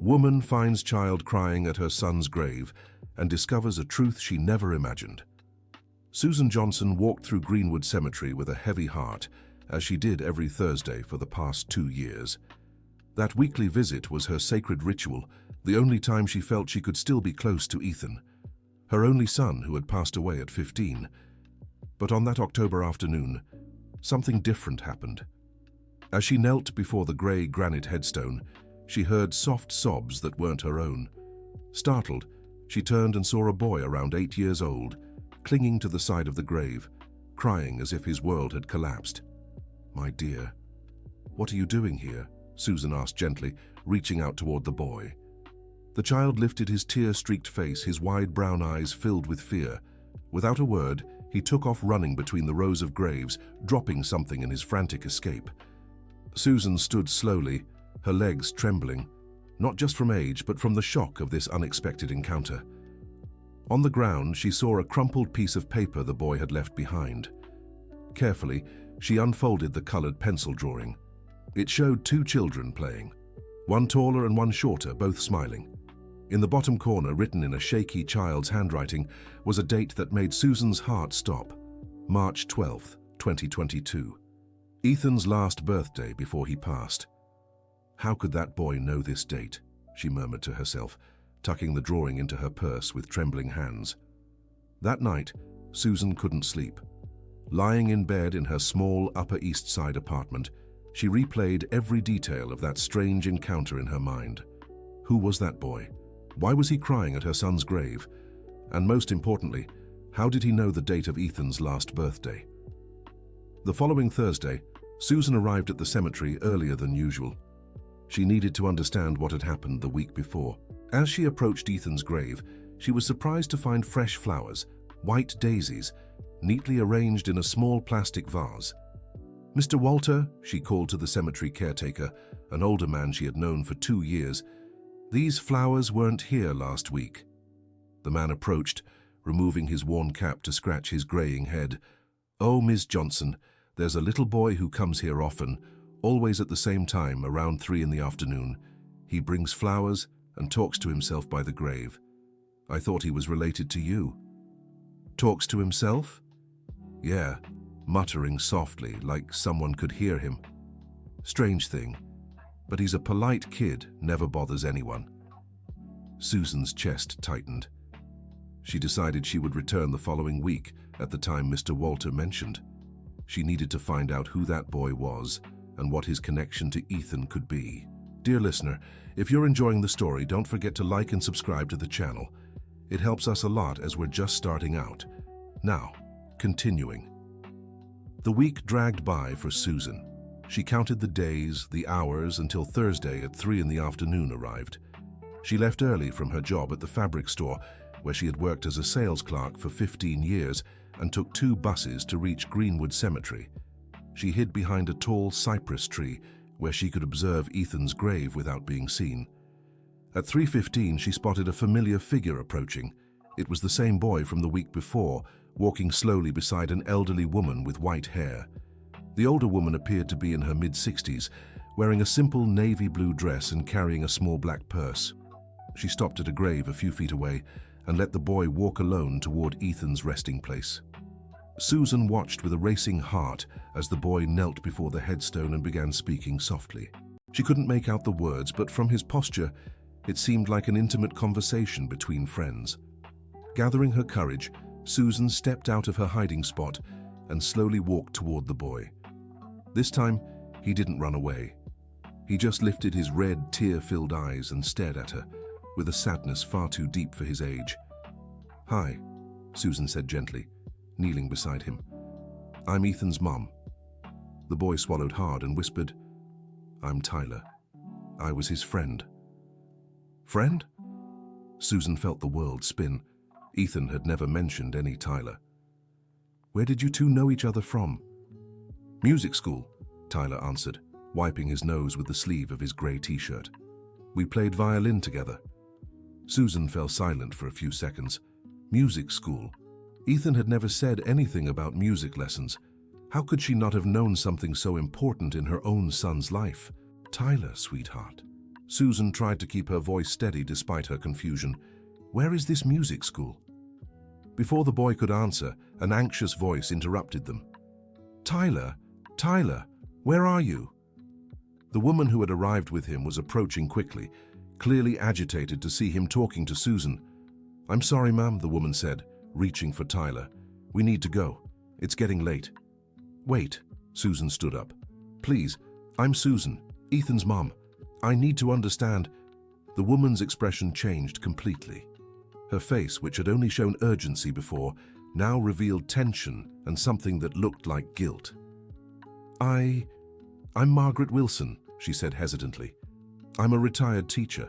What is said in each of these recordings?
Woman finds child crying at her son's grave and discovers a truth she never imagined. Susan Johnson walked through Greenwood Cemetery with a heavy heart, as she did every Thursday for the past 2 years. That weekly visit was her sacred ritual, the only time she felt she could still be close to Ethan, her only son who had passed away at 15. But on that October afternoon, something different happened. As she knelt before the grey granite headstone, she heard soft sobs that weren't her own. Startled, she turned and saw a boy around 8 years old, clinging to the side of the grave, crying as if his world had collapsed. "My dear, what are you doing here?" Susan asked gently, reaching out toward the boy. The child lifted his tear-streaked face, his wide brown eyes filled with fear. Without a word, he took off running between the rows of graves, dropping something in his frantic escape. Susan stood slowly, her legs trembling, not just from age, but from the shock of this unexpected encounter. On the ground, she saw a crumpled piece of paper the boy had left behind. Carefully, she unfolded the colored pencil drawing. It showed 2 children playing, one taller and one shorter, both smiling. In the bottom corner, written in a shaky child's handwriting, was a date that made Susan's heart stop: March 12th, 2022. Ethan's last birthday before he passed. How could that boy know this date? She murmured to herself, tucking the drawing into her purse with trembling hands. That night, Susan couldn't sleep. Lying in bed in her small Upper East Side apartment, she replayed every detail of that strange encounter in her mind. Who was that boy? Why was he crying at her son's grave? And most importantly, how did he know the date of Ethan's last birthday? The following Thursday, Susan arrived at the cemetery earlier than usual. She needed to understand what had happened the week before. As she approached Ethan's grave, she was surprised to find fresh flowers, white daisies, neatly arranged in a small plastic vase. "Mr. Walter," she called to the cemetery caretaker, an older man she had known for 2 years, "these flowers weren't here last week." The man approached, removing his worn cap to scratch his graying head. "Oh, Miss Johnson, there's a little boy who comes here often, always at the same time, around 3 in the afternoon. He brings flowers and talks to himself by the grave. I thought he was related to you." "Talks to himself?" "Yeah, muttering softly, like someone could hear him. Strange thing, but he's a polite kid, never bothers anyone." Susan's chest tightened. She decided she would return the following week at the time Mr. Walter mentioned. She needed to find out who that boy was and what his connection to Ethan could be. Dear listener, if you're enjoying the story, don't forget to like and subscribe to the channel. It helps us a lot as we're just starting out. Now, continuing. The week dragged by for Susan. She counted the days, the hours, until Thursday at 3 in the afternoon arrived. She left early from her job at the fabric store, where she had worked as a sales clerk for 15 years, and took 2 buses to reach Greenwood Cemetery. She hid behind a tall cypress tree, where she could observe Ethan's grave without being seen. At 3:15, she spotted a familiar figure approaching. It was the same boy from the week before, walking slowly beside an elderly woman with white hair. The older woman appeared to be in her mid-60s, wearing a simple navy blue dress and carrying a small black purse. She stopped at a grave a few feet away and let the boy walk alone toward Ethan's resting place. Susan watched with a racing heart as the boy knelt before the headstone and began speaking softly. She couldn't make out the words, but from his posture, it seemed like an intimate conversation between friends. Gathering her courage, Susan stepped out of her hiding spot and slowly walked toward the boy. This time, he didn't run away. He just lifted his red, tear-filled eyes and stared at her, with a sadness far too deep for his age. "Hi," Susan said gently, kneeling beside him. "I'm Ethan's mom." The boy swallowed hard and whispered, "I'm Tyler. I was his friend." "Friend?" Susan felt the world spin. Ethan had never mentioned any Tyler. "Where did you 2 know each other from?" "Music school," Tyler answered, wiping his nose with the sleeve of his grey t-shirt. "We played violin together." Susan fell silent for a few seconds. Music school. Ethan had never said anything about music lessons. How could she not have known something so important in her own son's life? "Tyler, sweetheart," Susan tried to keep her voice steady despite her confusion. "Where is this music school?" Before the boy could answer, an anxious voice interrupted them. "Tyler, Tyler, where are you?" The woman who had arrived with him was approaching quickly, clearly agitated to see him talking to Susan. "I'm sorry, ma'am," the woman said, reaching for Tyler. "We need to go. It's getting late." "Wait," Susan stood up. "Please, I'm Susan, Ethan's mom. I need to understand." The woman's expression changed completely. Her face, which had only shown urgency before, now revealed tension and something that looked like guilt. I'm Margaret Wilson," she said hesitantly. "I'm a retired teacher.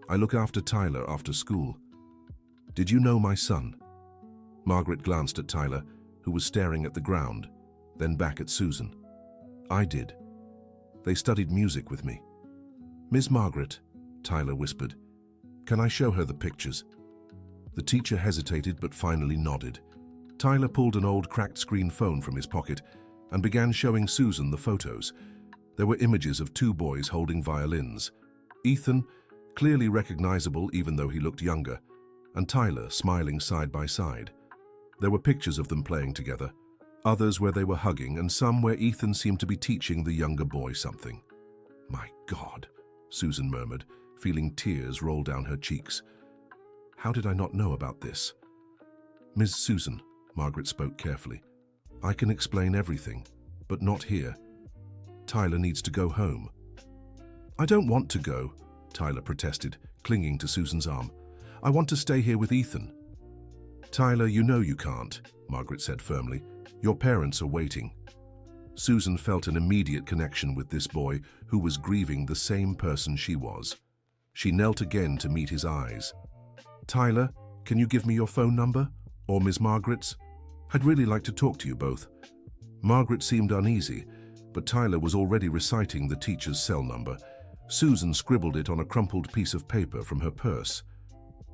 I look after Tyler after school. Did you know my son?" Margaret glanced at Tyler, who was staring at the ground, then back at Susan. "I did. They studied music with me." "Miss Margaret," Tyler whispered, "can I show her the pictures?" The teacher hesitated but finally nodded. Tyler pulled an old cracked screen phone from his pocket and began showing Susan the photos. There were images of two boys holding violins. Ethan, clearly recognizable even though he looked younger, and Tyler smiling side by side. There were pictures of them playing together, others where they were hugging, and some where Ethan seemed to be teaching the younger boy something. "My God," Susan murmured, feeling tears roll down her cheeks. "How did I not know about this?" "Miss Susan," Margaret spoke carefully, "I can explain everything, but not here. Tyler needs to go home." "I don't want to go," Tyler protested, clinging to Susan's arm. "I want to stay here with Ethan." "Tyler, you know you can't," Margaret said firmly. "Your parents are waiting." Susan felt an immediate connection with this boy who was grieving the same person she was. She knelt again to meet his eyes. "Tyler, can you give me your phone number? Or Miss Margaret's? I'd really like to talk to you both." Margaret seemed uneasy, but Tyler was already reciting the teacher's cell number. Susan scribbled it on a crumpled piece of paper from her purse.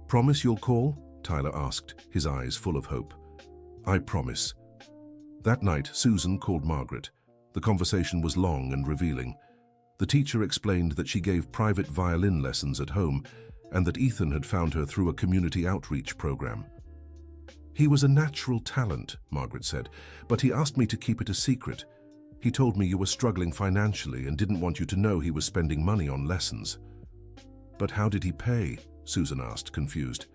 "Promise you'll call?" Tyler asked, his eyes full of hope. "I promise." That night, Susan called Margaret. The conversation was long and revealing. The teacher explained that she gave private violin lessons at home and that Ethan had found her through a community outreach program. "He was a natural talent," Margaret said, "but he asked me to keep it a secret. He told me you were struggling financially and didn't want you to know he was spending money on lessons." "But how did he pay?" Susan asked, confused.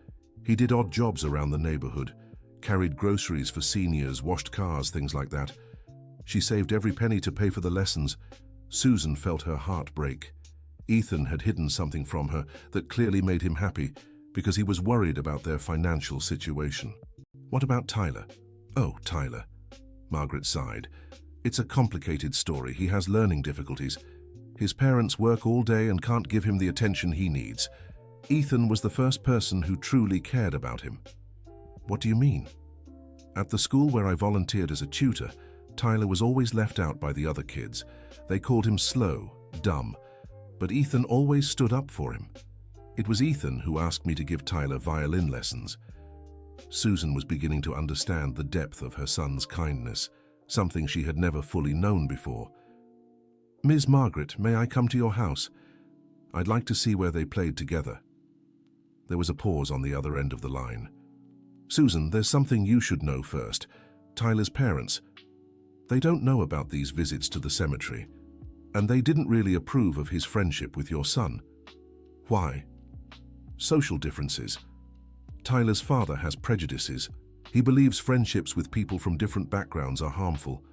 "He did odd jobs around the neighborhood, carried groceries for seniors, washed cars, things like that. She saved every penny to pay for the lessons." Susan felt her heart break. Ethan had hidden something from her that clearly made him happy because he was worried about their financial situation. "What about Tyler?" "Oh, Tyler," Margaret sighed. "It's a complicated story. He has learning difficulties. His parents work all day and can't give him the attention he needs. Ethan was the first person who truly cared about him." "What do you mean?" "At the school where I volunteered as a tutor, Tyler was always left out by the other kids. They called him slow, dumb, but Ethan always stood up for him. It was Ethan who asked me to give Tyler violin lessons." Susan was beginning to understand the depth of her son's kindness, something she had never fully known before. "Miss Margaret, may I come to your house? I'd like to see where they played together." There was a pause on the other end of the line. "Susan, there's something you should know first. Tyler's parents, they don't know about these visits to the cemetery, and they didn't really approve of his friendship with your son." "Why?" "Social differences. Tyler's father has prejudices. He believes friendships with people from different backgrounds are harmful."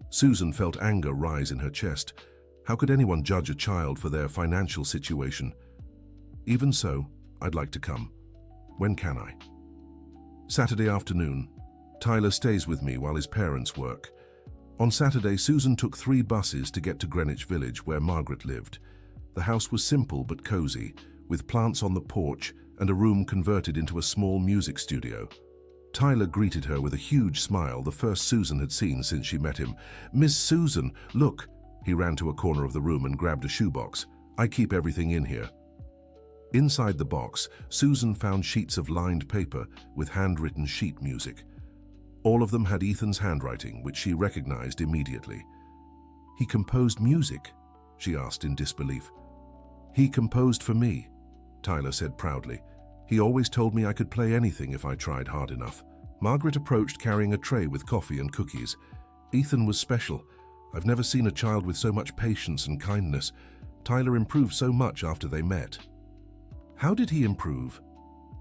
Susan felt anger rise in her chest. How could anyone judge a child for their financial situation? "Even so, I'd like to come. When can I?" "Saturday afternoon. Tyler stays with me while his parents work." On Saturday, Susan took 3 buses to get to Greenwich Village, where Margaret lived. The house was simple but cozy, with plants on the porch and a room converted into a small music studio. Tyler greeted her with a huge smile, the first Susan had seen since she met him. "Miss Susan, look!" He ran to a corner of the room and grabbed a shoebox. "I keep everything in here." Inside the box, Susan found sheets of lined paper with handwritten sheet music. All of them had Ethan's handwriting, which she recognized immediately. "He composed music?" she asked in disbelief. "He composed for me," Tyler said proudly. "He always told me I could play anything if I tried hard enough." Margaret approached carrying a tray with coffee and cookies. "Ethan was special. I've never seen a child with so much patience and kindness. Tyler improved so much after they met." "How did he improve?"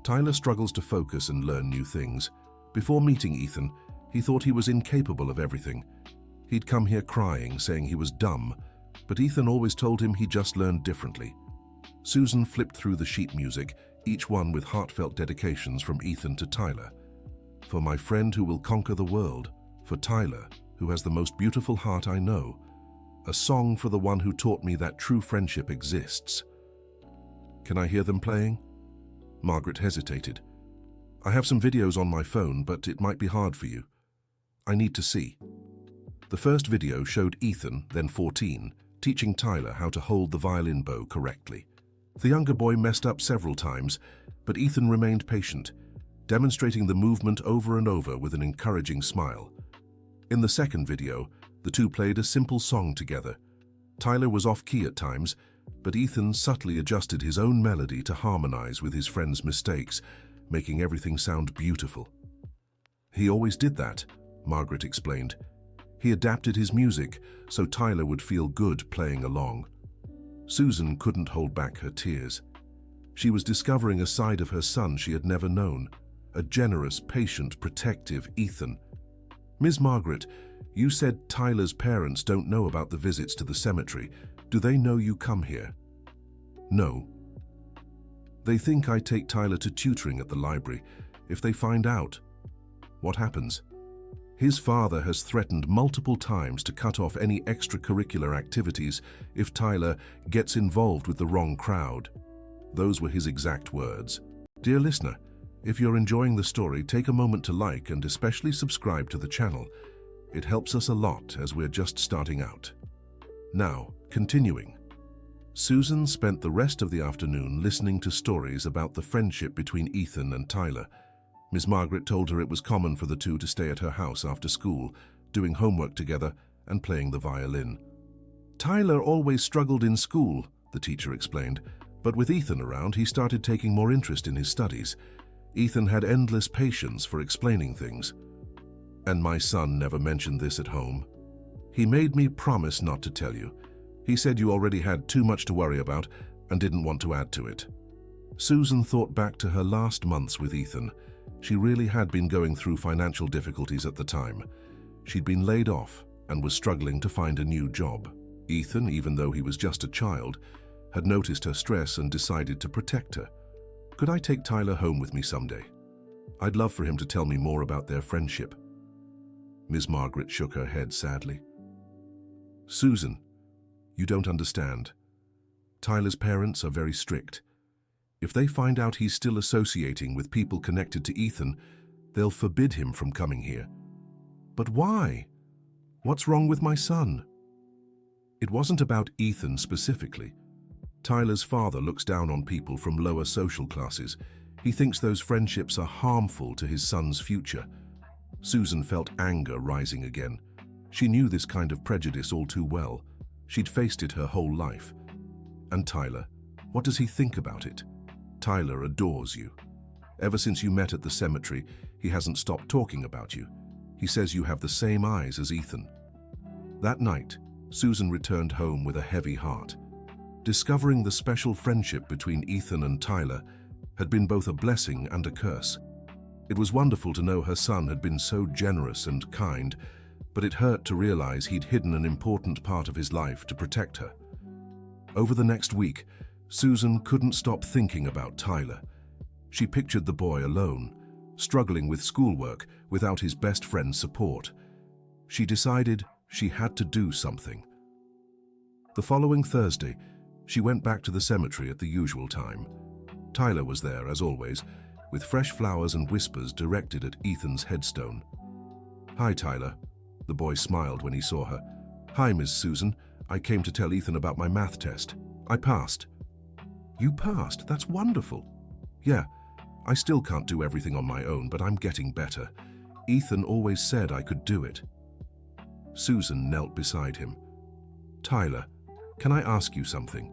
Tyler struggles to focus and learn new things. Before meeting Ethan, he thought he was incapable of everything. He'd come here crying, saying he was dumb, but Ethan always told him he just learned differently. Susan flipped through the sheet music, each one with heartfelt dedications from Ethan to Tyler. "For my friend who will conquer the world, for Tyler, who has the most beautiful heart I know, a song for the one who taught me that true friendship exists." "Can I hear them playing?" Margaret hesitated. "I have some videos on my phone, but it might be hard for you. I need to see." The first video showed Ethan, then 14, teaching Tyler how to hold the violin bow correctly. The younger boy messed up several times, but Ethan remained patient, demonstrating the movement over and over with an encouraging smile. In the second video, the two played a simple song together. Tyler was off-key at times, but Ethan subtly adjusted his own melody to harmonize with his friend's mistakes, making everything sound beautiful. "He always did that," Margaret explained. "He adapted his music so Tyler would feel good playing along." Susan couldn't hold back her tears. She was discovering a side of her son she had never known, a generous, patient, protective Ethan. "Ms. Margaret, you said Tyler's parents don't know about the visits to the cemetery. Do they know you come here?" "No. They think I take Tyler to tutoring at the library. If they find out, what happens?" "His father has threatened multiple times to cut off any extracurricular activities if Tyler gets involved with the wrong crowd." Those were his exact words. Dear listener, if you're enjoying the story, take a moment to like and especially subscribe to the channel. It helps us a lot as we're just starting out. Now, continuing. Susan spent the rest of the afternoon listening to stories about the friendship between Ethan and Tyler. Miss Margaret told her it was common for the two to stay at her house after school, doing homework together and playing the violin. "Tyler always struggled in school," the teacher explained, "but with Ethan around, he started taking more interest in his studies. Ethan had endless patience for explaining things. And my son never mentioned this at home. He made me promise not to tell you. He said you already had too much to worry about and didn't want to add to it." Susan thought back to her last months with Ethan. She really had been going through financial difficulties at the time. She'd been laid off and was struggling to find a new job. Ethan, even though he was just a child, had noticed her stress and decided to protect her. "Could I take Tyler home with me someday? I'd love for him to tell me more about their friendship." Miss Margaret shook her head sadly. "Susan, you don't understand. Tyler's parents are very strict. If they find out he's still associating with people connected to Ethan, they'll forbid him from coming here." "But why? What's wrong with my son?" It wasn't about Ethan specifically. Tyler's father looks down on people from lower social classes. He thinks those friendships are harmful to his son's future. Susan felt anger rising again. She knew this kind of prejudice all too well. She'd faced it her whole life. "And Tyler, what does he think about it?" "Tyler adores you. Ever since you met at the cemetery, he hasn't stopped talking about you. He says you have the same eyes as Ethan." That night, Susan returned home with a heavy heart. Discovering the special friendship between Ethan and Tyler had been both a blessing and a curse. It was wonderful to know her son had been so generous and kind, but it hurt to realize he'd hidden an important part of his life to protect her. Over the next week, Susan couldn't stop thinking about Tyler. She pictured the boy alone, struggling with schoolwork without his best friend's support. She decided she had to do something. The following Thursday, she went back to the cemetery at the usual time. Tyler was there, as always, with fresh flowers and whispers directed at Ethan's headstone. "Hi, Tyler." The boy smiled when he saw her. "Hi, Miss Susan. I came to tell Ethan about my math test. I passed." "You passed? That's wonderful." "Yeah, I still can't do everything on my own, but I'm getting better. Ethan always said I could do it." Susan knelt beside him. "Tyler, can I ask you something?"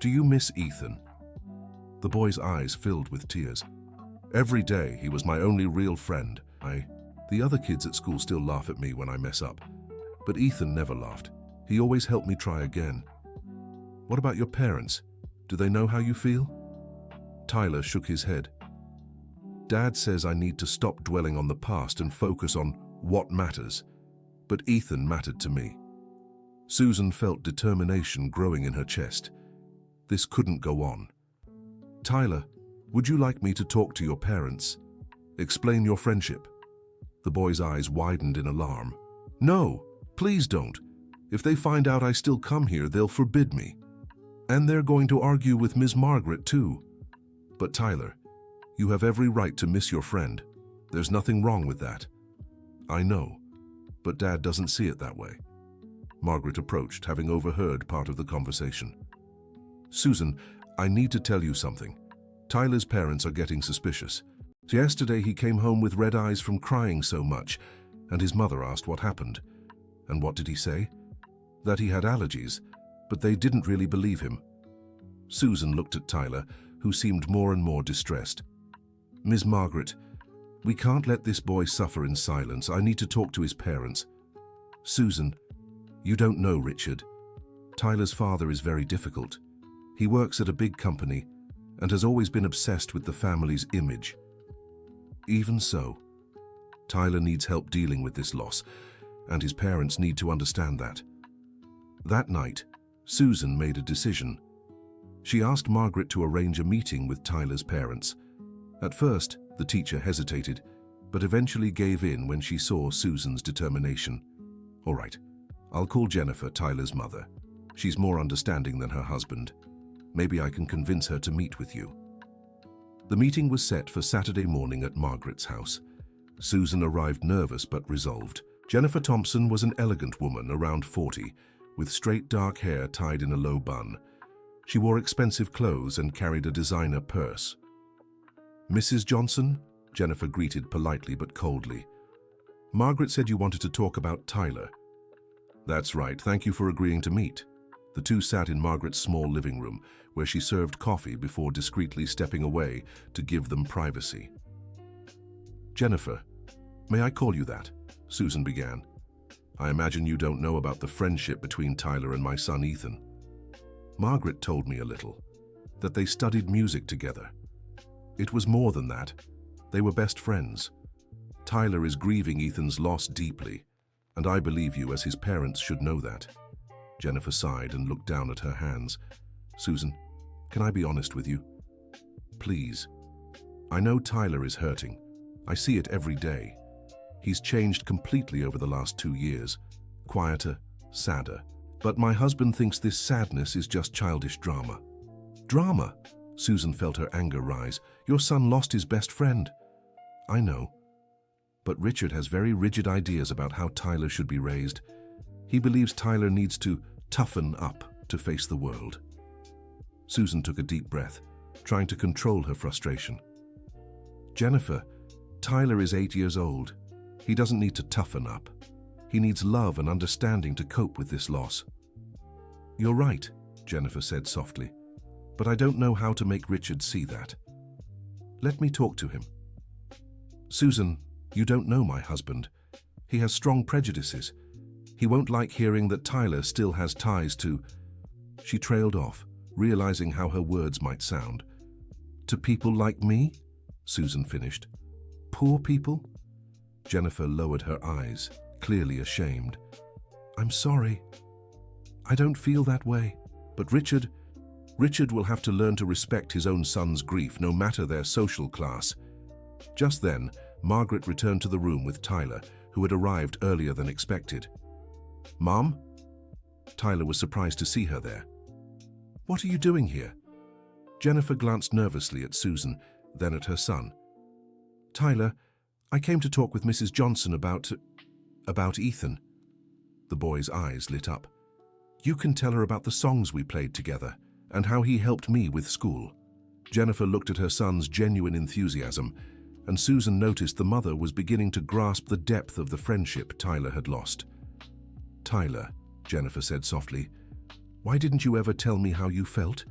Do you miss Ethan? The boy's eyes filled with tears. Every day, he was my only real friend. The other kids at school still laugh at me when I mess up. But Ethan never laughed. He always helped me try again. What about your parents? Do they know how you feel? Tyler shook his head. Dad says I need to stop dwelling on the past and focus on what matters. But Ethan mattered to me. Susan felt determination growing in her chest. This couldn't go on. Tyler, would you like me to talk to your parents? Explain your friendship? The boy's eyes widened in alarm. No, please don't. If they find out I still come here, they'll forbid me. And they're going to argue with Ms. Margaret too. But Tyler, you have every right to miss your friend. There's nothing wrong with that. I know, but Dad doesn't see it that way. Margaret approached, having overheard part of the conversation. Susan, I need to tell you something. Tyler's parents are getting suspicious. Yesterday he came home with red eyes from crying so much, and his mother asked what happened. And what did he say? That he had allergies, but they didn't really believe him. Susan looked at Tyler, who seemed more and more distressed. Ms. Margaret, we can't let this boy suffer in silence. I need to talk to his parents. Susan, you don't know Richard. Tyler's father is very difficult. He works at a big company and has always been obsessed with the family's image. Even so, Tyler needs help dealing with this loss, and his parents need to understand that. That night, Susan made a decision. She asked Margaret to arrange a meeting with Tyler's parents. At first, the teacher hesitated, but eventually gave in when she saw Susan's determination. All right, I'll call Jennifer, Tyler's mother. She's more understanding than her husband. Maybe I can convince her to meet with you. The meeting was set for Saturday morning at Margaret's house. Susan arrived nervous but resolved. Jennifer Thompson was an elegant woman around 40, with straight dark hair tied in a low bun. She wore expensive clothes and carried a designer purse. Mrs. Johnson? Jennifer greeted politely but coldly. Margaret said you wanted to talk about Tyler. That's right, thank you for agreeing to meet. The two sat in Margaret's small living room, where she served coffee before discreetly stepping away to give them privacy. Jennifer, may I call you that? Susan began. I imagine you don't know about the friendship between Tyler and my son Ethan. Margaret told me a little, that they studied music together. It was more than that. They were best friends. Tyler is grieving Ethan's loss deeply, and I believe you as his parents should know that. Jennifer sighed and looked down at her hands. Susan, can I be honest with you? Please. I know Tyler is hurting. I see it every day. He's changed completely over the last 2 years. Quieter, sadder. But my husband thinks this sadness is just childish drama. Drama? Susan felt her anger rise. Your son lost his best friend. I know. But Richard has very rigid ideas about how Tyler should be raised. He believes Tyler needs to toughen up to face the world. Susan took a deep breath, trying to control her frustration. Jennifer, Tyler is 8 years old. He doesn't need to toughen up. He needs love and understanding to cope with this loss. You're right, Jennifer said softly, but I don't know how to make Richard see that. Let me talk to him. Susan, you don't know my husband. He has strong prejudices. He won't like hearing that Tyler still has ties to... She trailed off, realizing how her words might sound. To people like me? Susan finished. Poor people? Jennifer lowered her eyes, clearly ashamed. I'm sorry. I don't feel that way. But Richard will have to learn to respect his own son's grief, no matter their social class. Just then, Margaret returned to the room with Tyler, who had arrived earlier than expected. Mom? Tyler was surprised to see her there. What are you doing here? Jennifer glanced nervously at Susan, then at her son. Tyler, I came to talk with Mrs. Johnson about Ethan. The boy's eyes lit up. You can tell her about the songs we played together and how he helped me with school. Jennifer looked at her son's genuine enthusiasm, and Susan noticed the mother was beginning to grasp the depth of the friendship Tyler had lost. Tyler, Jennifer said softly, why didn't you ever tell me how you felt?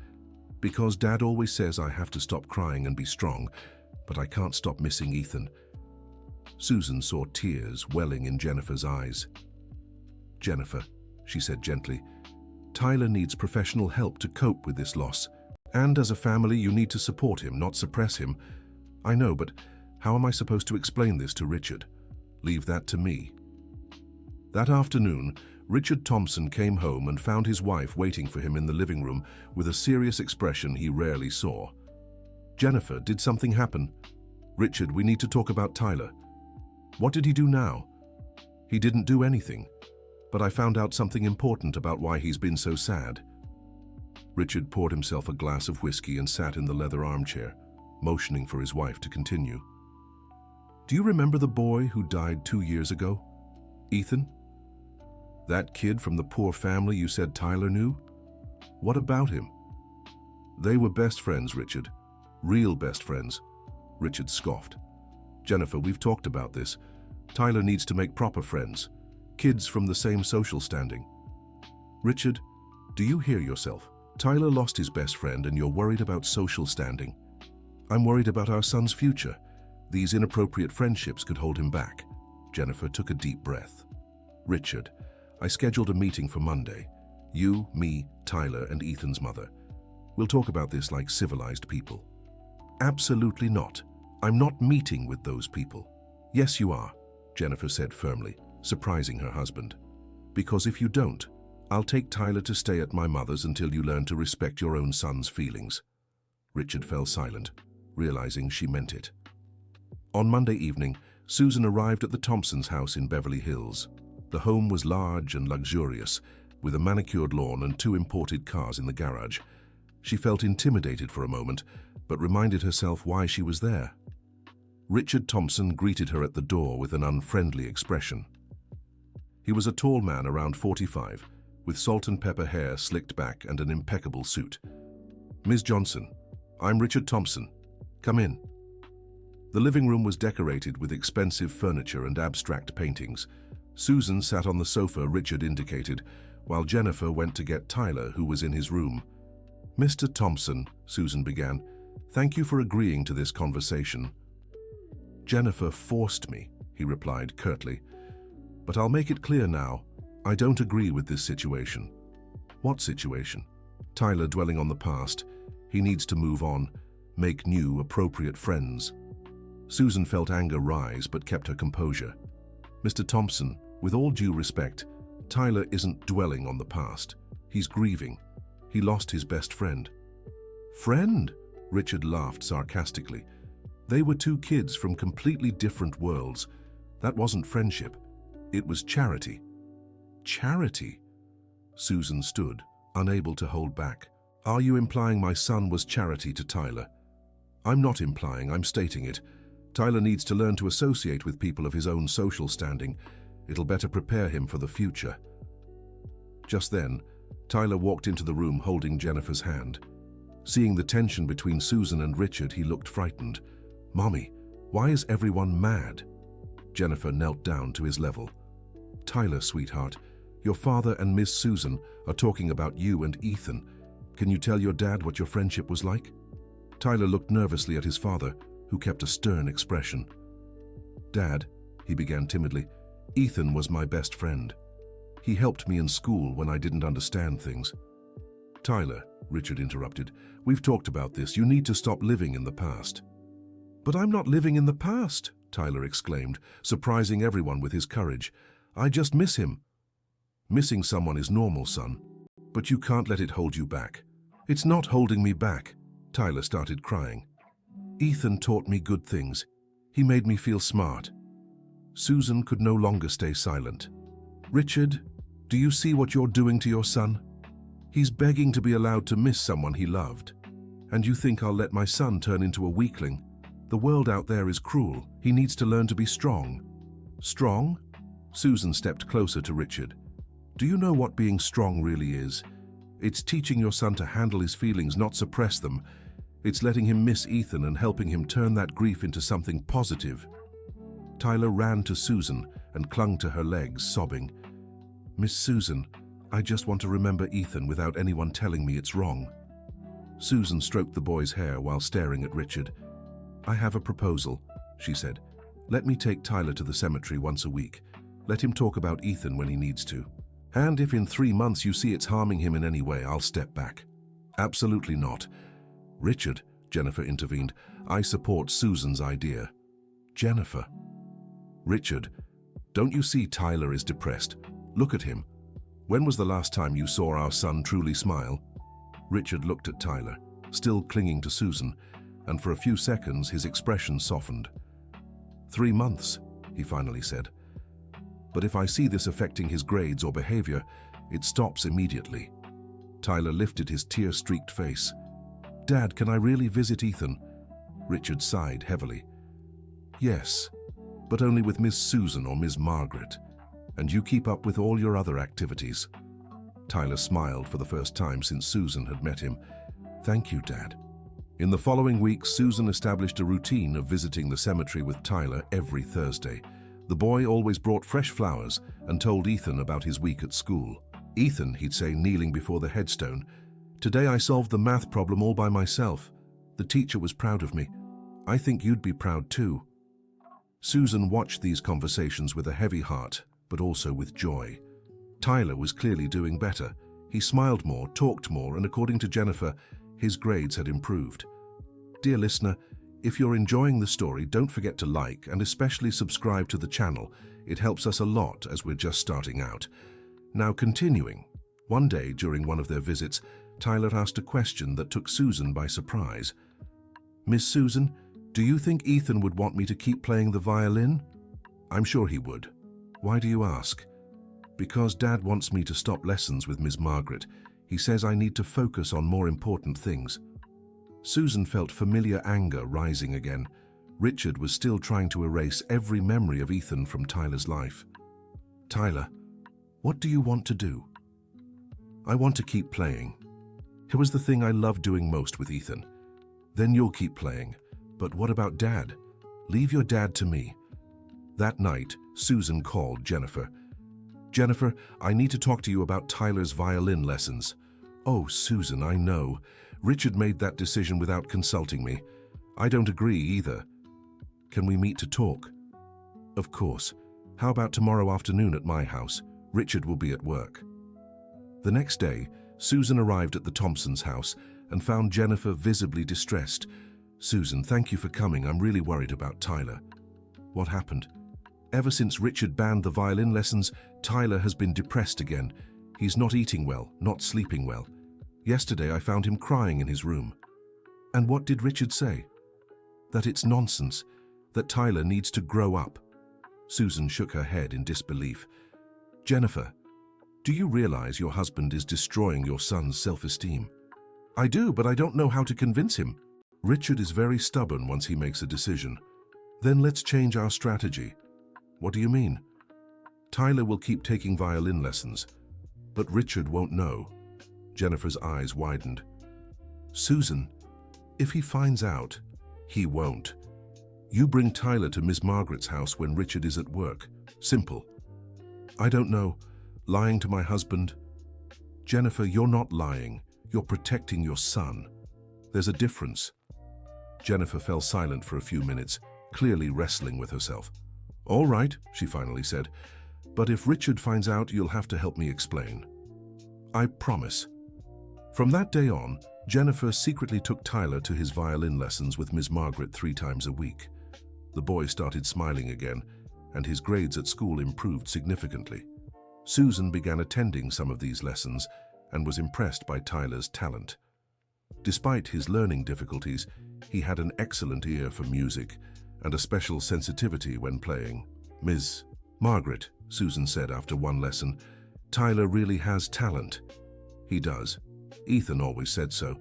Because Dad always says I have to stop crying and be strong, but I can't stop missing Ethan. Susan saw tears welling in Jennifer's eyes. Jennifer, she said gently, Tyler needs professional help to cope with this loss. And as a family, you need to support him, not suppress him. I know, but how am I supposed to explain this to Richard? Leave that to me. That afternoon, Richard Thompson came home and found his wife waiting for him in the living room with a serious expression he rarely saw. Jennifer, did something happen? Richard, we need to talk about Tyler. What did he do now? He didn't do anything, but I found out something important about why he's been so sad. Richard poured himself a glass of whiskey and sat in the leather armchair, motioning for his wife to continue. Do you remember the boy who died 2 years ago? Ethan? That kid from the poor family you said Tyler knew? What about him? They were best friends, Richard. Real best friends. Richard scoffed. Jennifer, we've talked about this. Tyler needs to make proper friends. Kids from the same social standing. Richard, do you hear yourself? Tyler lost his best friend and you're worried about social standing. I'm worried about our son's future. These inappropriate friendships could hold him back. Jennifer took a deep breath. Richard, I scheduled a meeting for Monday. You, me, Tyler, and Ethan's mother. We'll talk about this like civilized people. Absolutely not. I'm not meeting with those people. Yes, you are, Jennifer said firmly, surprising her husband. Because if you don't, I'll take Tyler to stay at my mother's until you learn to respect your own son's feelings. Richard fell silent, realizing she meant it. On Monday evening, Susan arrived at the Thompsons' house in Beverly Hills. The home was large and luxurious, with a manicured lawn and 2 imported cars in the garage. She felt intimidated for a moment, but reminded herself why she was there. Richard Thompson greeted her at the door with an unfriendly expression. He was a tall man around 45, with salt and pepper hair slicked back and an impeccable suit. Ms. Johnson, I'm Richard Thompson. Come in. The living room was decorated with expensive furniture and abstract paintings. Susan sat on the sofa Richard indicated, while Jennifer went to get Tyler, who was in his room. Mr. Thompson, Susan began, thank you for agreeing to this conversation. Jennifer forced me, he replied curtly. But I'll make it clear now, I don't agree with this situation. What situation? Tyler dwelling on the past. He needs to move on, make new, appropriate friends. Susan felt anger rise but kept her composure. Mr. Thompson, with all due respect, Tyler isn't dwelling on the past. He's grieving. He lost his best friend. Friend? Richard laughed sarcastically. They were 2 kids from completely different worlds. That wasn't friendship. It was charity. Charity? Susan stood, unable to hold back. Are you implying my son was charity to Tyler? I'm not implying, I'm stating it. Tyler needs to learn to associate with people of his own social standing. It'll better prepare him for the future. Just then, Tyler walked into the room holding Jennifer's hand. Seeing the tension between Susan and Richard, he looked frightened. Mommy, why is everyone mad? Jennifer knelt down to his level. Tyler, sweetheart, your father and Miss Susan are talking about you and Ethan. Can you tell your dad what your friendship was like? Tyler looked nervously at his father, who kept a stern expression. Dad, he began timidly, Ethan was my best friend. He helped me in school when I didn't understand things. Tyler, Richard interrupted, we've talked about this. You need to stop living in the past. But I'm not living in the past, Tyler exclaimed, surprising everyone with his courage. I just miss him. Missing someone is normal, son, but you can't let it hold you back. It's not holding me back. Tyler started crying. Ethan taught me good things. He made me feel smart. Susan could no longer stay silent. Richard, do you see what you're doing to your son? He's begging to be allowed to miss someone he loved. And you think I'll let my son turn into a weakling? The world out there is cruel. He needs to learn to be strong. Strong? Susan stepped closer to Richard. Do you know what being strong really is? It's teaching your son to handle his feelings, not suppress them. It's letting him miss Ethan and helping him turn that grief into something positive. Tyler ran to Susan and clung to her legs, sobbing. Miss Susan, I just want to remember Ethan without anyone telling me it's wrong. Susan stroked the boy's hair while staring at Richard. "I have a proposal," she said. "Let me take Tyler to the cemetery once a week. Let him talk about Ethan when he needs to. And if in 3 months you see it's harming him in any way, I'll step back." "Absolutely not." "Richard," Jennifer intervened, "I support Susan's idea." "Jennifer." "Richard, don't you see Tyler is depressed? Look at him. When was the last time you saw our son truly smile?" Richard looked at Tyler, still clinging to Susan, and for a few seconds his expression softened. 3 months, he finally said. "But if I see this affecting his grades or behavior, it stops immediately." Tyler lifted his tear-streaked face. "Dad, can I really visit Ethan?" Richard sighed heavily. "Yes, but only with Miss Susan or Miss Margaret, and you keep up with all your other activities." Tyler smiled for the first time since Susan had met him. "Thank you, Dad." In the following week, Susan established a routine of visiting the cemetery with Tyler every Thursday. The boy always brought fresh flowers and told Ethan about his week at school. "Ethan," he'd say, kneeling before the headstone, "today I solved the math problem all by myself. The teacher was proud of me. I think you'd be proud too." Susan watched these conversations with a heavy heart, but also with joy. Tyler was clearly doing better. He smiled more, talked more, and according to Jennifer, his grades had improved. Dear listener, if you're enjoying the story, don't forget to like and especially subscribe to the channel. It helps us a lot as we're just starting out. Now continuing, one day during one of their visits, Tyler asked a question that took Susan by surprise. "Miss Susan, do you think Ethan would want me to keep playing the violin?" "I'm sure he would." "Why do you ask?" "Because Dad wants me to stop lessons with Miss Margaret. He says I need to focus on more important things." Susan felt familiar anger rising again. Richard was still trying to erase every memory of Ethan from Tyler's life. "Tyler, what do you want to do?" "I want to keep playing. It was the thing I loved doing most with Ethan." "Then you'll keep playing. But what about Dad? Leave your dad to me." That night, Susan called Jennifer. "Jennifer, I need to talk to you about Tyler's violin lessons." "Oh, Susan, I know. Richard made that decision without consulting me. I don't agree either. Can we meet to talk?" "Of course. How about tomorrow afternoon at my house? Richard will be at work." The next day, Susan arrived at the Thompsons' house and found Jennifer visibly distressed. "Susan, thank you for coming. I'm really worried about Tyler." "What happened?" "Ever since Richard banned the violin lessons, Tyler has been depressed again. He's not eating well, not sleeping well. Yesterday I found him crying in his room." "And what did Richard say?" "That it's nonsense, that Tyler needs to grow up." Susan shook her head in disbelief. "Jennifer, do you realize your husband is destroying your son's self-esteem?" "I do, but I don't know how to convince him." "Richard is very stubborn once he makes a decision." "Then let's change our strategy." "What do you mean?" "Tyler will keep taking violin lessons, but Richard won't know." Jennifer's eyes widened. "Susan, if he finds out, he won't. You bring Tyler to Miss Margaret's house when Richard is at work. Simple." "I don't know. Lying to my husband?" "Jennifer, you're not lying. You're protecting your son. There's a difference." Jennifer fell silent for a few minutes, clearly wrestling with herself. "All right," she finally said, "but if Richard finds out, you'll have to help me explain." "I promise." From that day on, Jennifer secretly took Tyler to his violin lessons with Miss Margaret 3 times a week. The boy started smiling again, and his grades at school improved significantly. Susan began attending some of these lessons and was impressed by Tyler's talent. Despite his learning difficulties, he had an excellent ear for music and a special sensitivity when playing. "Miss Margaret," Susan said after one lesson, "Tyler really has talent." "He does. Ethan always said so.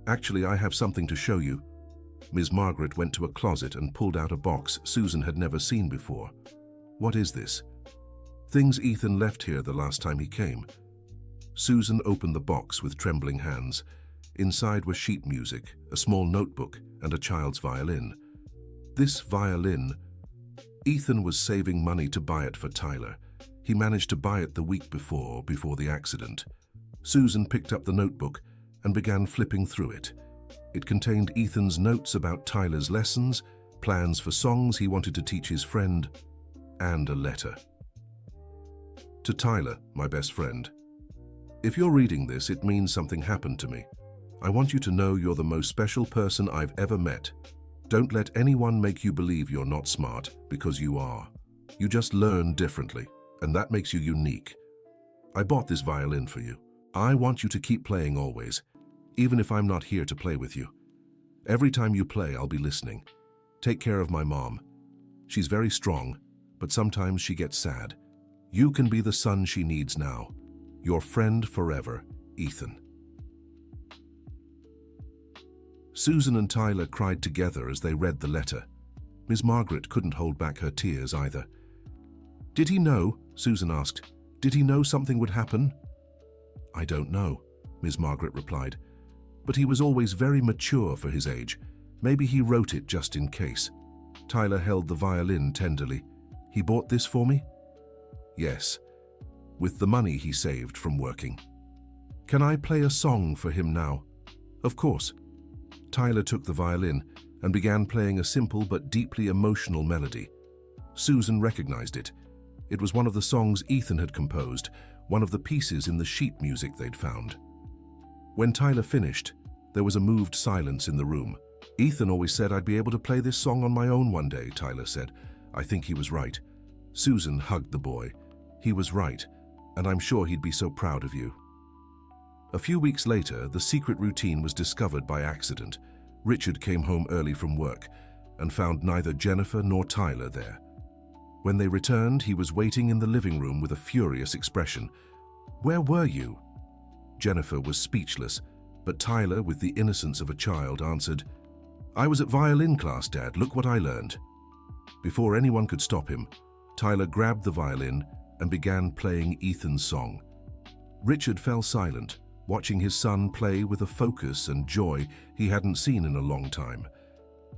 Actually, I have something to show you." Miss Margaret went to a closet and pulled out a box Susan had never seen before. "What is this?" "Things Ethan left here the last time he came." Susan opened the box with trembling hands. Inside was sheet music, a small notebook, and a child's violin. This violin, Ethan was saving money to buy it for Tyler. He managed to buy it the week before the accident. Susan picked up the notebook and began flipping through it. It contained Ethan's notes about Tyler's lessons, plans for songs he wanted to teach his friend, and a letter. To Tyler, my best friend. If you're reading this, it means something happened to me. I want you to know you're the most special person I've ever met. Don't let anyone make you believe you're not smart, because you are. You just learn differently, and that makes you unique. I bought this violin for you. I want you to keep playing always, even if I'm not here to play with you. Every time you play, I'll be listening. Take care of my mom. She's very strong, but sometimes she gets sad. You can be the son she needs now. Your friend forever, Ethan. Susan and Tyler cried together as they read the letter. Miss Margaret couldn't hold back her tears either. Did he know? Susan asked. Did he know something would happen? I don't know, Miss Margaret replied. But he was always very mature for his age. Maybe he wrote it just in case. Tyler held the violin tenderly. He bought this for me? Yes, with the money he saved from working. Can I play a song for him now? Of course. Tyler took the violin and began playing a simple but deeply emotional melody. Susan recognized it. It was one of the songs Ethan had composed, one of the pieces in the sheet music they'd found. When Tyler finished, there was a moved silence in the room. Ethan always said I'd be able to play this song on my own one day, Tyler said. I think he was right. Susan hugged the boy. He was right, and I'm sure he'd be so proud of you. A few weeks later, the secret routine was discovered by accident. Richard came home early from work and found neither Jennifer nor Tyler there. When they returned, he was waiting in the living room with a furious expression. Where were you? Jennifer was speechless, but Tyler, with the innocence of a child, answered, I was at violin class, Dad. Look what I learned. Before anyone could stop him, Tyler grabbed the violin and began playing Ethan's song. Richard fell silent, watching his son play with a focus and joy he hadn't seen in a long time.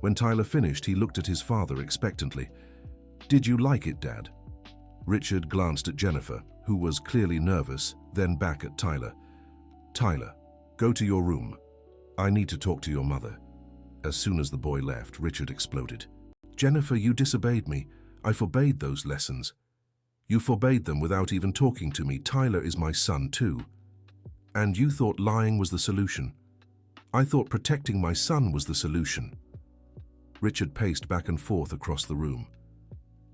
When Tyler finished, he looked at his father expectantly. Did you like it, Dad? Richard glanced at Jennifer, who was clearly nervous, then back at Tyler. Tyler, go to your room. I need to talk to your mother. As soon as the boy left, Richard exploded. Jennifer, you disobeyed me. I forbade those lessons. You forbade them without even talking to me. Tyler is my son too. And you thought lying was the solution. I thought protecting my son was the solution. Richard paced back and forth across the room.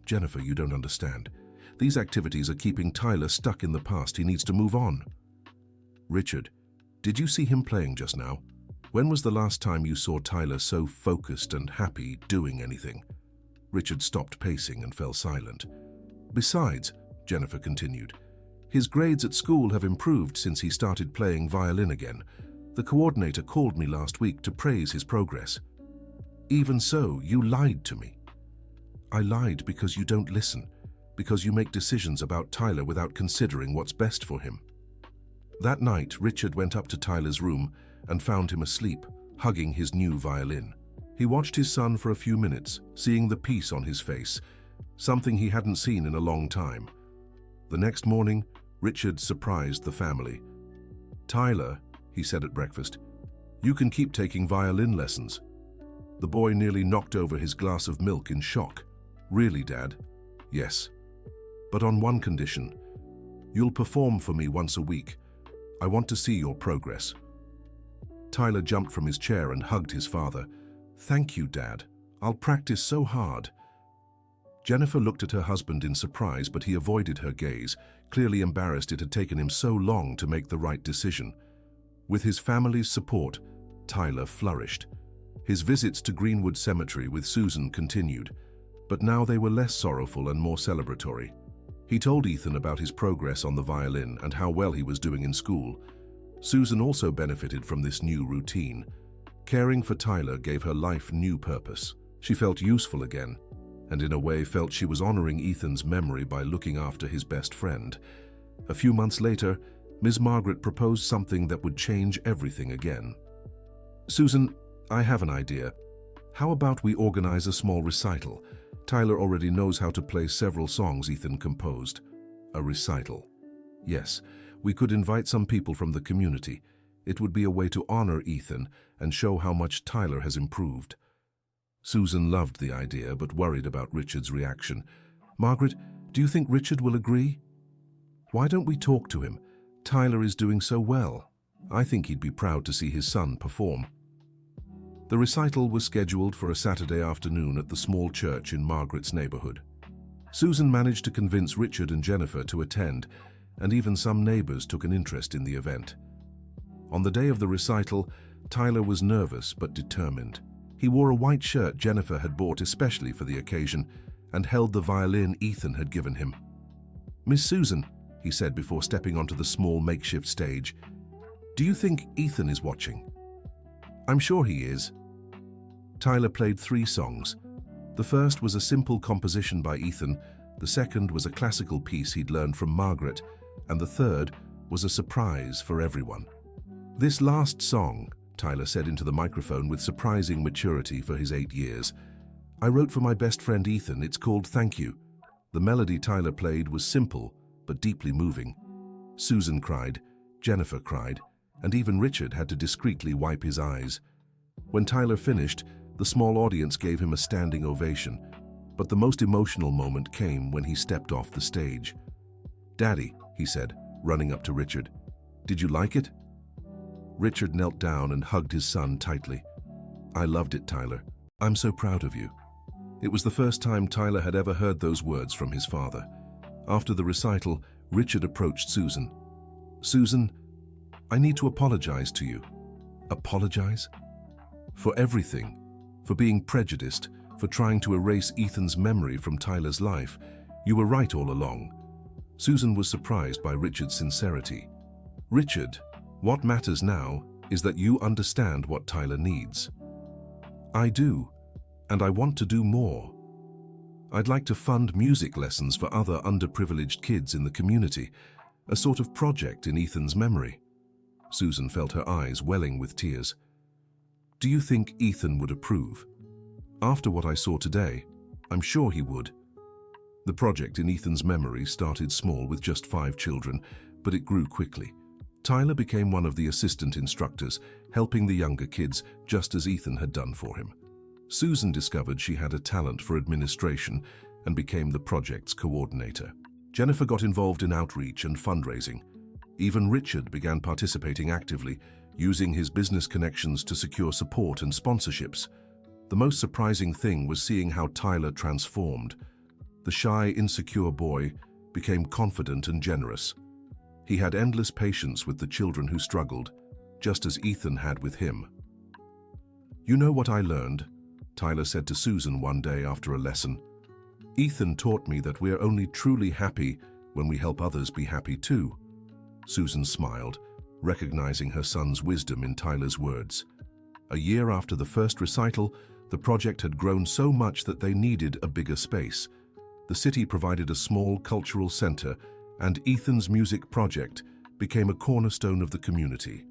Jennifer, you don't understand. These activities are keeping Tyler stuck in the past. He needs to move on. Richard, did you see him playing just now? When was the last time you saw Tyler so focused and happy doing anything? Richard stopped pacing and fell silent. Besides, Jennifer continued, his grades at school have improved since he started playing violin again. The coordinator called me last week to praise his progress. Even so, you lied to me. I lied because you don't listen, because you make decisions about Tyler without considering what's best for him. That night, Richard went up to Tyler's room and found him asleep, hugging his new violin. He watched his son for a few minutes, seeing the peace on his face, something he hadn't seen in a long time. The next morning, Richard surprised the family. Tyler, he said at breakfast, you can keep taking violin lessons. The boy nearly knocked over his glass of milk in shock. Really, Dad? Yes. But on one condition. You'll perform for me once a week. I want to see your progress. Tyler jumped from his chair and hugged his father. Thank you, Dad. I'll practice so hard. Jennifer looked at her husband in surprise, but he avoided her gaze, clearly embarrassed it had taken him so long to make the right decision. With his family's support, Tyler flourished. His visits to Greenwood Cemetery with Susan continued, but now they were less sorrowful and more celebratory. He told Ethan about his progress on the violin and how well he was doing in school. Susan also benefited from this new routine. Caring for Tyler gave her life new purpose. She felt useful again, and in a way felt she was honoring Ethan's memory by looking after his best friend. A few months later, Ms. Margaret proposed something that would change everything again. Susan, I have an idea. How about we organize a small recital? Tyler already knows how to play several songs Ethan composed. A recital. Yes, we could invite some people from the community. It would be a way to honor Ethan and show how much Tyler has improved. Susan loved the idea but worried about Richard's reaction. "Margaret, do you think Richard will agree?" "Why don't we talk to him? Tyler is doing so well. I think he'd be proud to see his son perform." The recital was scheduled for a Saturday afternoon at the small church in Margaret's neighborhood. Susan managed to convince Richard and Jennifer to attend, and even some neighbors took an interest in the event. On the day of the recital, Tyler was nervous but determined. He wore a white shirt Jennifer had bought especially for the occasion and held the violin Ethan had given him. "Miss Susan," he said before stepping onto the small makeshift stage, "do you think Ethan is watching?" "I'm sure he is." Tyler played 3 songs. The first was a simple composition by Ethan, the second was a classical piece he'd learned from Margaret, and the third was a surprise for everyone. "This last song," Tyler said into the microphone with surprising maturity for his 8 years, "I wrote for my best friend Ethan. It's called Thank You." The melody Tyler played was simple but deeply moving. Susan cried, Jennifer cried, and even Richard had to discreetly wipe his eyes. When Tyler finished, the small audience gave him a standing ovation, but the most emotional moment came when he stepped off the stage. "Daddy," he said, running up to Richard, "did you like it?" Richard knelt down and hugged his son tightly. "I loved it, Tyler. I'm so proud of you." It was the first time Tyler had ever heard those words from his father. After the recital, Richard approached Susan. "Susan, I need to apologize to you." "Apologize?" "For everything. For being prejudiced, for trying to erase Ethan's memory from Tyler's life. You were right all along." Susan was surprised by Richard's sincerity. "Richard, what matters now is that you understand what Tyler needs." "I do, and I want to do more. I'd like to fund music lessons for other underprivileged kids in the community, a sort of project in Ethan's memory." Susan felt her eyes welling with tears. "Do you think Ethan would approve?" "After what I saw today, I'm sure he would." The project in Ethan's memory started small with just 5 children, but it grew quickly. Tyler became one of the assistant instructors, helping the younger kids just as Ethan had done for him. Susan discovered she had a talent for administration and became the project's coordinator. Jennifer got involved in outreach and fundraising. Even Richard began participating actively, using his business connections to secure support and sponsorships. The most surprising thing was seeing how Tyler transformed. The shy, insecure boy became confident and generous. He had endless patience with the children who struggled, just as Ethan had with him. "You know what I learned?" Tyler said to Susan one day after a lesson. "Ethan taught me that we're only truly happy when we help others be happy too." Susan smiled, recognizing her son's wisdom in Tyler's words. A year after the first recital, the project had grown so much that they needed a bigger space. The city provided a small cultural center, and Ethan's music project became a cornerstone of the community.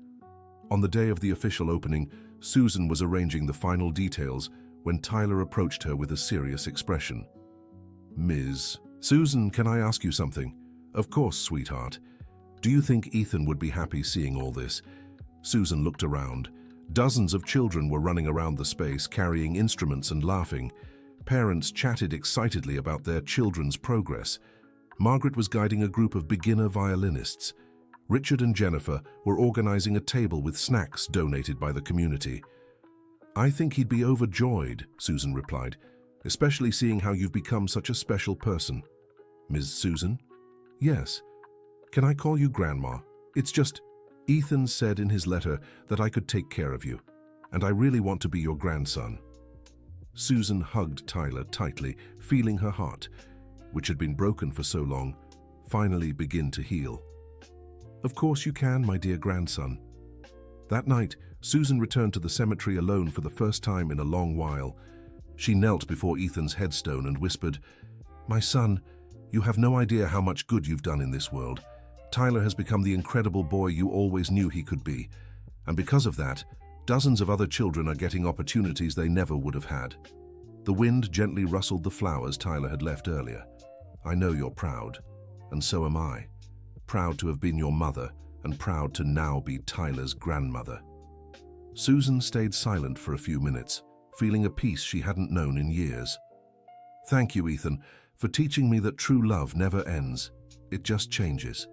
On the day of the official opening, Susan was arranging the final details when Tyler approached her with a serious expression. "Ms. Susan, can I ask you something?" "Of course, sweetheart." "Do you think Ethan would be happy seeing all this?" Susan looked around. Dozens of children were running around the space, carrying instruments and laughing. Parents chatted excitedly about their children's progress. Margaret was guiding a group of beginner violinists. Richard and Jennifer were organizing a table with snacks donated by the community. "I think he'd be overjoyed," Susan replied, "especially seeing how you've become such a special person." "Ms. Susan?" "Yes. Can I call you Grandma? It's just, Ethan said in his letter that I could take care of you, and I really want to be your grandson." Susan hugged Tyler tightly, feeling her heart, which had been broken for so long, finally begin to heal. "Of course you can, my dear grandson." That night, Susan returned to the cemetery alone for the first time in a long while. She knelt before Ethan's headstone and whispered, "My son, you have no idea how much good you've done in this world. Tyler has become the incredible boy you always knew he could be. And because of that, dozens of other children are getting opportunities they never would have had." The wind gently rustled the flowers Tyler had left earlier. "I know you're proud, and so am I. Proud to have been your mother and proud to now be Tyler's grandmother. Susan stayed silent for a few minutes, feeling a peace she hadn't known in years. "Thank you, Ethan, for teaching me that true love never ends. It just changes."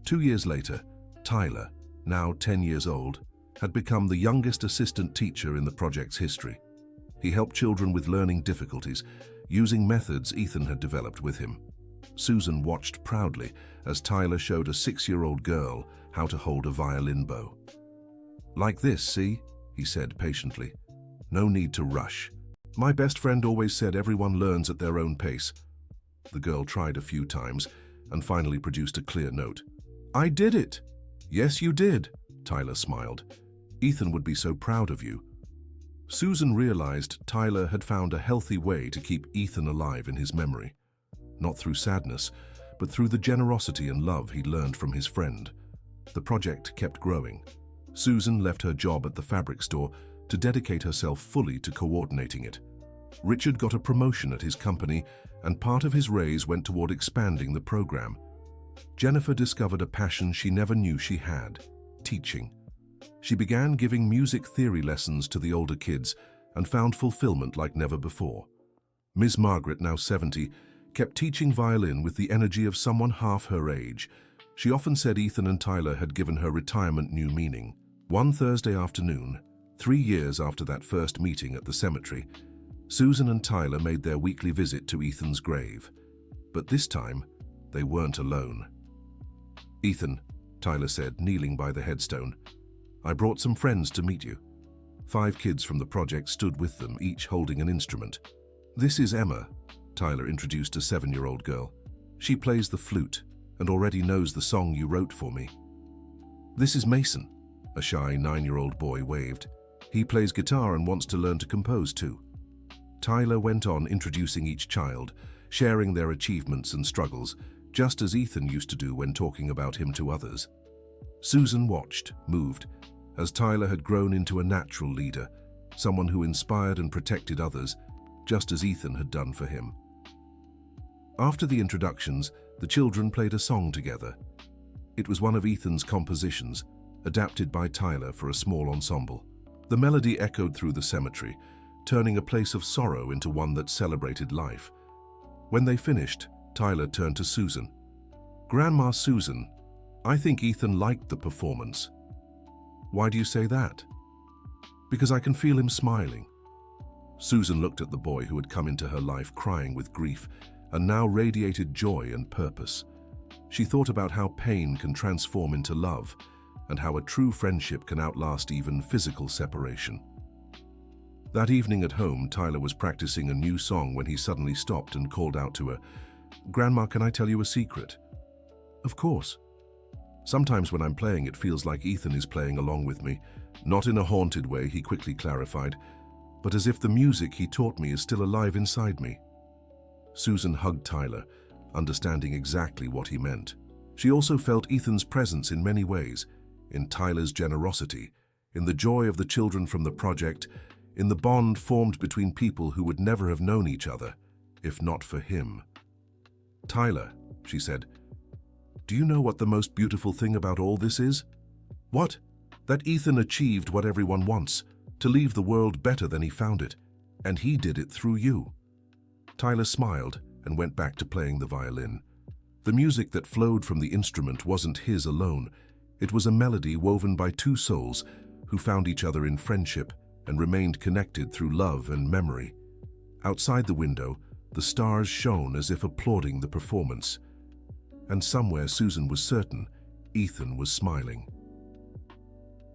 2 years later, Tyler, now 10 years old, had become the youngest assistant teacher in the project's history. He helped children with learning difficulties, using methods Ethan had developed with him. Susan watched proudly as Tyler showed a 6-year-old girl how to hold a violin bow. "Like this, see?" he said patiently. "No need to rush. My best friend always said everyone learns at their own pace." The girl tried a few times and finally produced a clear note. "I did it!" "Yes, you did," Tyler smiled. "Ethan would be so proud of you." Susan realized Tyler had found a healthy way to keep Ethan alive in his memory. Not through sadness, but through the generosity and love he'd learned from his friend. The project kept growing. Susan left her job at the fabric store to dedicate herself fully to coordinating it. Richard got a promotion at his company, and part of his raise went toward expanding the program. Jennifer discovered a passion she never knew she had: teaching. She began giving music theory lessons to the older kids and found fulfillment like never before. Ms. Margaret, now 70, kept teaching violin with the energy of someone half her age. She often said Ethan and Tyler had given her retirement new meaning. One Thursday afternoon, 3 years after that first meeting at the cemetery, Susan and Tyler made their weekly visit to Ethan's grave. But this time, they weren't alone. "Ethan," Tyler said, kneeling by the headstone, "I brought some friends to meet you." 5 kids from the project stood with them, each holding an instrument. "This is Emma," Tyler introduced a 7-year-old girl. "She plays the flute and already knows the song you wrote for me." "This is Mason," a shy 9-year-old boy waved. "He plays guitar and wants to learn to compose too." Tyler went on introducing each child, sharing their achievements and struggles, just as Ethan used to do when talking about him to others. Susan watched, moved, as Tyler had grown into a natural leader, someone who inspired and protected others, just as Ethan had done for him. After the introductions, the children played a song together. It was one of Ethan's compositions, adapted by Tyler for a small ensemble. The melody echoed through the cemetery, turning a place of sorrow into one that celebrated life. When they finished, Tyler turned to Susan. "Grandma Susan, I think Ethan liked the performance." "Why do you say that?" "Because I can feel him smiling." Susan looked at the boy who had come into her life crying with grief and now radiated joy and purpose. She thought about how pain can transform into love and how a true friendship can outlast even physical separation. That evening at home, Tyler was practicing a new song when he suddenly stopped and called out to her, "Grandma, can I tell you a secret?" "Of course." "Sometimes when I'm playing, it feels like Ethan is playing along with me. Not in a haunted way," he quickly clarified, "but as if the music he taught me is still alive inside me." Susan hugged Tyler, understanding exactly what he meant. She also felt Ethan's presence in many ways, in Tyler's generosity, in the joy of the children from the project, in the bond formed between people who would never have known each other, if not for him. "Tyler," she said, "do you know what the most beautiful thing about all this is?" "What?" "That Ethan achieved what everyone wants, to leave the world better than he found it, and he did it through you." Tyler smiled and went back to playing the violin. The music that flowed from the instrument wasn't his alone. It was a melody woven by 2 souls who found each other in friendship and remained connected through love and memory. Outside the window, the stars shone as if applauding the performance. And somewhere Susan was certain Ethan was smiling.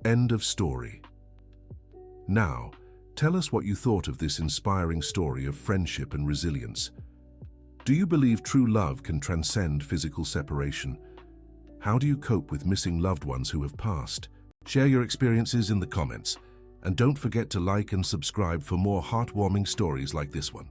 End of story. Now, tell us what you thought of this inspiring story of friendship and resilience. Do you believe true love can transcend physical separation? How do you cope with missing loved ones who have passed? Share your experiences in the comments. And don't forget to like and subscribe for more heartwarming stories like this one.